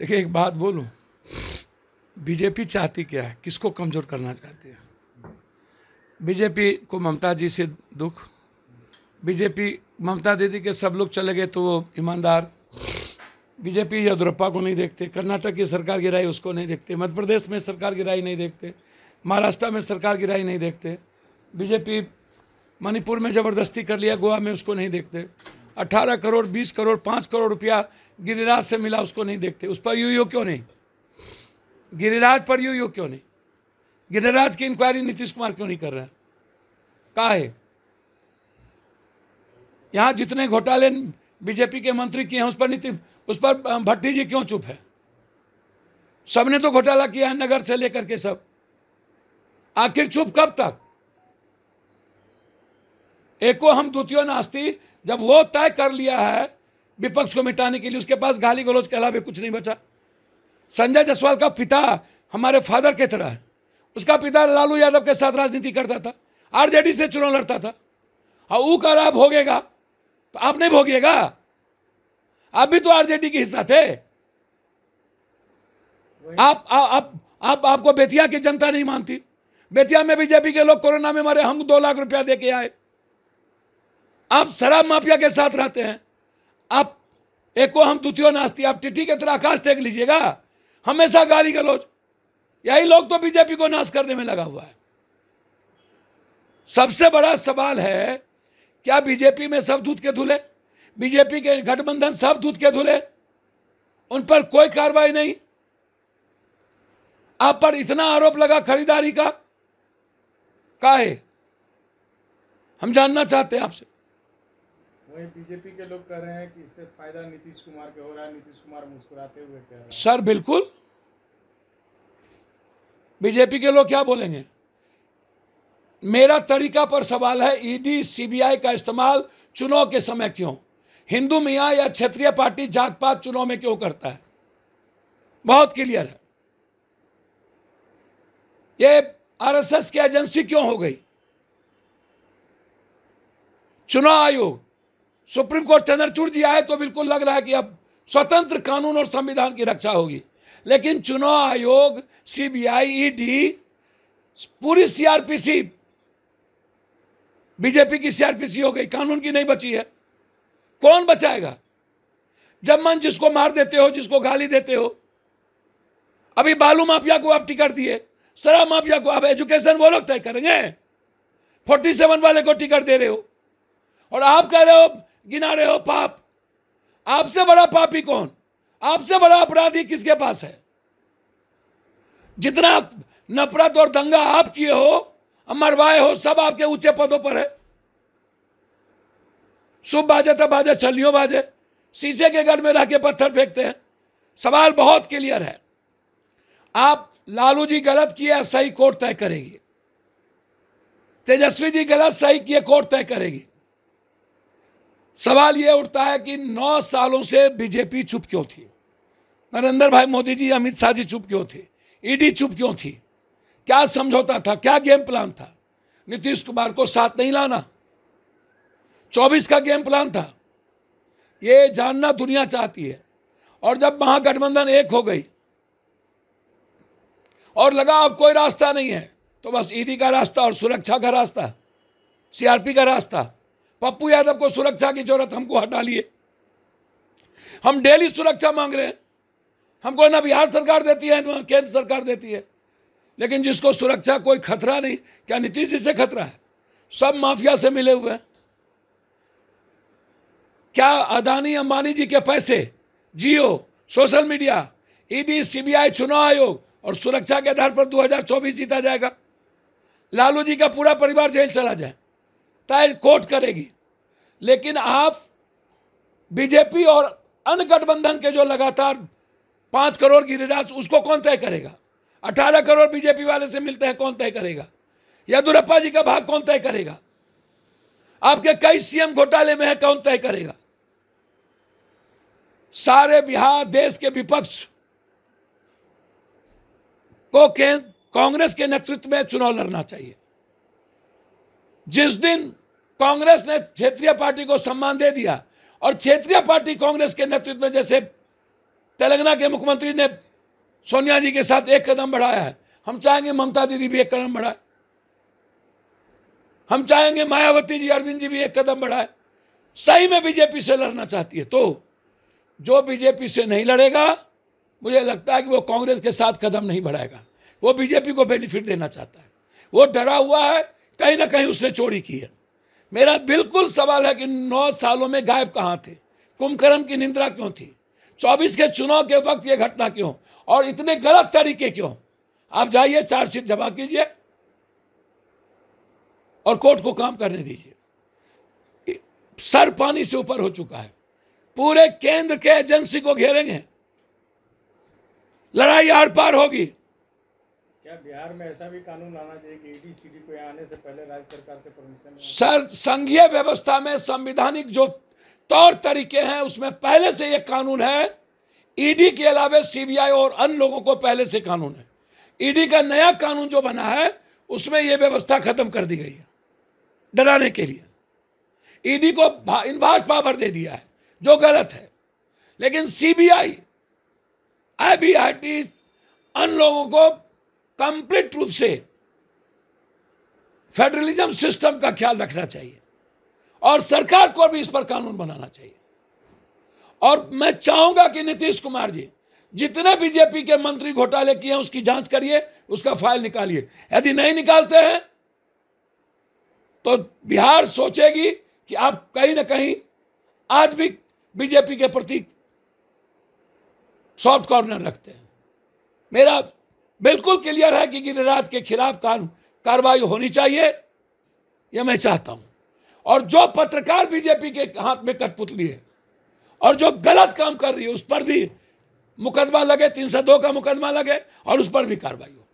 देखिए एक बात बोलूं, बीजेपी चाहती क्या है, किसको कमजोर करना चाहती है? बीजेपी को ममता जी से दुख, बीजेपी ममता दीदी के सब लोग चले गए तो वो ईमानदार, बीजेपी येदियुरप्पा को नहीं देखते, कर्नाटक की सरकार गिराई उसको नहीं देखते, मध्य प्रदेश में सरकार गिराई नहीं देखते, महाराष्ट्र में सरकार गिराई नहीं देखते, बीजेपी मणिपुर में ज़बरदस्ती कर लिया, गोवा में उसको नहीं देखते, 18 करोड़ 20 करोड़ 5 करोड़ रुपया गिरिराज से मिला उसको नहीं देखते, उस पर यूं क्यों नहीं, गिरिराज पर यूं क्यों नहीं, गिरिराज की इंक्वायरी नीतीश कुमार क्यों नहीं कर रहा है? कहाँ है? यहाँ जितने घोटाले बीजेपी के मंत्री किए हैं उस पर भट्टी जी क्यों चुप है? सबने तो घोटाला किया है, नगर से लेकर के सब, आखिर चुप कब तक? एको हम द्वितीय नास्ति, जब वो तय कर लिया है विपक्ष को मिटाने के लिए, उसके पास गाली गलौज के अलावा कुछ नहीं बचा। संजय जायसवाल का पिता हमारे फादर की तरह है, उसका पिता लालू यादव के साथ राजनीति करता था, आरजेडी से चुनाव लड़ता था, और वो कर आप भोगेगा तो आप नहीं भोगिएगा? आप भी तो आरजेडी के हिस्सा थे। आपको बेतिया की जनता नहीं मानती। बेतिया में बीजेपी के लोग कोरोना में मरे, हम 2 लाख रुपया दे के आए। आप शराब माफिया के साथ रहते हैं, आप एको हम द्वितीय नास्ती, आप टिटी के तरह आकाश टेक लीजिएगा, हमेशा गाली गलौज। यही लोग तो बीजेपी को नाश करने में लगा हुआ है। सबसे बड़ा सवाल है, क्या बीजेपी में सब दूध के धुले, बीजेपी के गठबंधन सब दूध के धुले, उन पर कोई कार्रवाई नहीं। आप पर इतना आरोप लगा खरीदारी का है, हम जानना चाहते हैं आपसे। वही बीजेपी के लोग कह रहे हैं कि इससे फायदा नीतीश कुमार के हो रहा है, नीतीश कुमार मुस्कुराते हुए कह रहे हैं। सर बिल्कुल, बीजेपी के लोग क्या बोलेंगे? मेरा तरीका पर सवाल है, ईडी सीबीआई का इस्तेमाल चुनाव के समय क्यों? हिंदू मियाँ या क्षेत्रीय पार्टी जात पात चुनाव में क्यों करता है? बहुत क्लियर है। ये आरएसएस की एजेंसी क्यों हो गई? चुनाव आयोग, सुप्रीम कोर्ट चंद्रचूड़ जी आए तो बिल्कुल लग रहा है कि अब स्वतंत्र कानून और संविधान की रक्षा होगी, लेकिन चुनाव आयोग, सीबीआई, ईडी, पूरी सीआरपीसी, बीजेपी की सीआरपीसी हो गई, कानून की नहीं बची है। कौन बचाएगा? जब मन जिसको मार देते हो, जिसको गाली देते हो। अभी बालू माफिया को आप टिकट दिए, शराब माफिया को आप एजुकेशन वो लोग तय करेंगे, 47 वाले को टिकट दे रहे हो, और आप कह रहे हो, गिना रहे हो पाप। आपसे बड़ा पापी कौन, आपसे बड़ा अपराधी किसके पास है? जितना नफरत और दंगा आप किए हो, मरवाए हो, सब आपके ऊंचे पदों पर है। शुभ बाजे तो बाजे, छलियों बाजे, शीशे के गढ़ में रह के पत्थर फेंकते हैं। सवाल बहुत क्लियर है। आप लालू जी गलत किए, सही कोर्ट तय करेगी। तेजस्वी जी गलत सही किए, कोर्ट तय करेगी। सवाल यह उठता है कि 9 सालों से बीजेपी चुप क्यों थी? नरेंद्र भाई मोदी जी, अमित शाह जी चुप क्यों थे? ईडी चुप क्यों थी? क्या समझौता था, क्या गेम प्लान था? नीतीश कुमार को साथ नहीं लाना, 24 का गेम प्लान था। ये जानना दुनिया चाहती है। और जब महागठबंधन एक हो गई और लगा अब कोई रास्ता नहीं है, तो बस ईडी का रास्ता और सुरक्षा का रास्ता, सीआरपी का रास्ता। पप्पू यादव को सुरक्षा की जरूरत, हमको हटा लिए। हम डेली सुरक्षा मांग रहे हैं, हमको ना बिहार सरकार देती है ना केंद्र सरकार देती है, लेकिन जिसको सुरक्षा कोई खतरा नहीं। क्या नीतीश जी से खतरा है? सब माफिया से मिले हुए हैं। क्या अदानी अंबानी जी के पैसे, जियो, सोशल मीडिया, ईडी, सीबीआई, चुनाव आयोग और सुरक्षा के आधार पर 2024 जीता जाएगा? लालू जी का पूरा परिवार जेल चला जाए, तय कोर्ट करेगी। लेकिन आप बीजेपी और अन्य गठबंधन के जो लगातार 5 करोड़ गिरिराज, उसको कौन तय करेगा? 18 करोड़ बीजेपी वाले से मिलते हैं, कौन तय करेगा? येदियुरप्पा जी का भाग कौन तय करेगा? आपके कई सीएम घोटाले में है, कौन तय करेगा? सारे बिहार देश के विपक्ष को कांग्रेस के नेतृत्व में चुनाव लड़ना चाहिए। जिस दिन कांग्रेस ने क्षेत्रीय पार्टी को सम्मान दे दिया और क्षेत्रीय पार्टी कांग्रेस के नेतृत्व में जैसे तेलंगाना के मुख्यमंत्री ने सोनिया जी के साथ एक कदम बढ़ाया है, हम चाहेंगे ममता दीदी भी एक कदम बढ़ाए, हम चाहेंगे मायावती जी, अरविंद जी भी एक कदम बढ़ाए। सही में बीजेपी से लड़ना चाहती है तो जो बीजेपी से नहीं लड़ेगा, मुझे लगता है कि वो कांग्रेस के साथ कदम नहीं बढ़ाएगा। वो बीजेपी को बेनिफिट देना चाहता है, वो डरा हुआ है, कहीं ना कहीं उसने चोरी की है। मेरा बिल्कुल सवाल है कि 9 सालों में गायब कहाँ थे, कुंभकर्ण की निंदा क्यों थी, 24 के चुनाव के वक्त ये घटना क्यों, और इतने गलत तरीके क्यों। आप जाइए, चार्जशीट जमा कीजिए और कोर्ट को काम करने दीजिए। सर पानी से ऊपर हो चुका है, पूरे केंद्र के एजेंसी को घेरेंगे, लड़ाई आर पार होगी। क्या बिहार में ऐसा भी कानून लाना चाहिए कि ईडी सीडी को यहाँ आने से पहले राज्य सरकार से परमिशन? सर, संघीय व्यवस्था में संवैधानिक जो तौर तरीके हैं उसमें पहले से यह कानून है। ईडी के अलावा सीबीआई और अन्य लोगों को पहले से कानून है। ईडी का नया कानून जो बना है उसमें यह व्यवस्था खत्म कर दी गई है, डराने के लिए। ईडी को इनवास्ट पावर दे दिया है, जो गलत है। लेकिन सीबीआई, आईबीआईटी, अन्य लोगों को कंप्लीट रूप से फेडरलिज्म सिस्टम का ख्याल रखना चाहिए और सरकार को भी इस पर कानून बनाना चाहिए। और मैं चाहूंगा कि नीतीश कुमार जी जितने बीजेपी के मंत्री घोटाले किए हैं उसकी जांच करिए, उसका फाइल निकालिए। यदि नहीं निकालते हैं तो बिहार सोचेगी कि आप कहीं ना कहीं आज भी बीजेपी के प्रति सॉफ्ट कॉर्नर रखते हैं। मेरा बिल्कुल क्लियर है कि गिरिराज के खिलाफ कार्रवाई होनी चाहिए, यह मैं चाहता हूं। और जो पत्रकार बीजेपी के हाथ में कठपुतली है और जो गलत काम कर रही है उस पर भी मुकदमा लगे, 302 का मुकदमा लगे और उस पर भी कार्रवाई हो।